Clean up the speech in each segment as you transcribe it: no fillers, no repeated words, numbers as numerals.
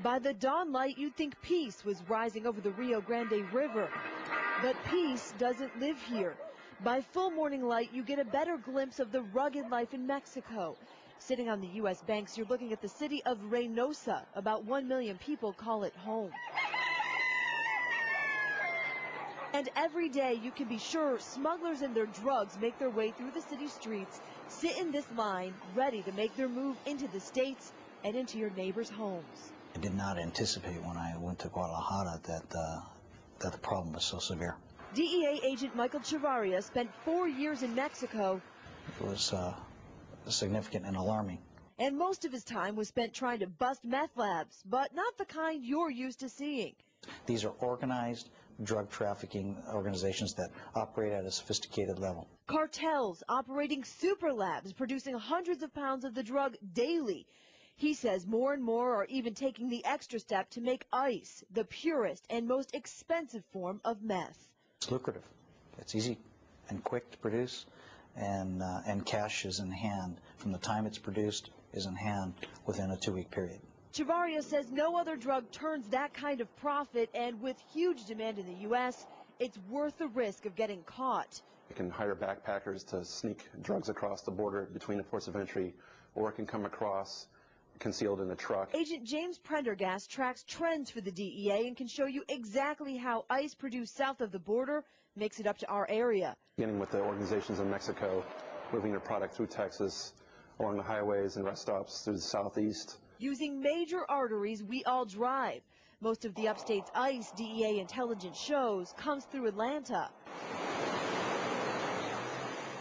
By the dawn light, you'd think peace was rising over the Rio Grande River. But peace doesn't live here. By full morning light, you get a better glimpse of the rugged life in Mexico. Sitting on the U.S. banks, you're looking at the city of Reynosa. About 1 million people call it home. And every day, you can be sure smugglers and their drugs make their way through the city streets, sit in this line, ready to make their move into the States and into your neighbors' homes. I did not anticipate when I went to Guadalajara that the problem was so severe. DEA agent Michael Chavarria spent 4 years in Mexico. It was significant and alarming. And most of his time was spent trying to bust meth labs, but not the kind you're used to seeing. These are organized drug trafficking organizations that operate at a sophisticated level. Cartels operating super labs, producing hundreds of pounds of the drug daily. He says more and more are even taking the extra step to make ice, the purest and most expensive form of meth. It's lucrative. It's easy and quick to produce, and cash is in hand. From the time it's produced is in hand within a 2-week period. Chavarria says no other drug turns that kind of profit, and with huge demand in the U.S., it's worth the risk of getting caught. You can hire backpackers to sneak drugs across the border between the ports of entry, or it can come across concealed in a truck. Agent James Prendergast tracks trends for the DEA and can show you exactly how ice produced south of the border makes it up to our area. Beginning with the organizations in Mexico, moving their product through Texas, along the highways and rest stops through the southeast. Using major arteries we all drive. Most of the upstate's ice, DEA intelligence shows, comes through Atlanta.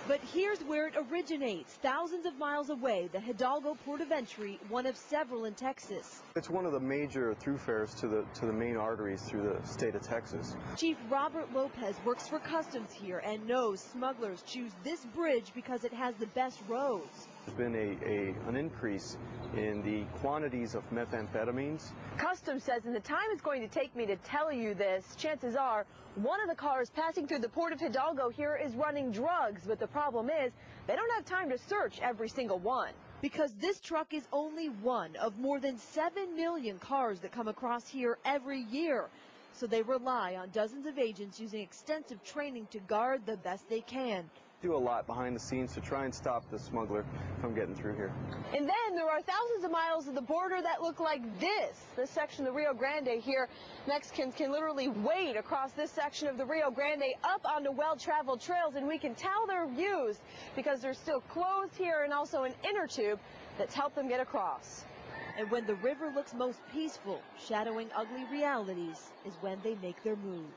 But here's where it originates, thousands of miles away, the Hidalgo port of entry, one of several in Texas. It's one of the major thoroughfares to the main arteries through the state of Texas. Chief Robert Lopez works for Customs here and knows smugglers choose this bridge because it has the best roads. There's been an increase in the quantities of methamphetamines. Customs says in the time it's going to take me to tell you this, chances are one of the cars passing through the port of Hidalgo here is running drugs, but the problem is they don't have time to search every single one. Because this truck is only one of more than 7 million cars that come across here every year. So they rely on dozens of agents using extensive training to guard the best they can. Do a lot behind the scenes to try and stop the smuggler from getting through here. And then there are thousands of miles of the border that look like this section of the Rio Grande here. Mexicans can literally wade across this section of the Rio Grande up onto well-traveled trails, and we can tell they're used because there's still clothes here and also an inner tube that's helped them get across. And when the river looks most peaceful, shadowing ugly realities, is when they make their move.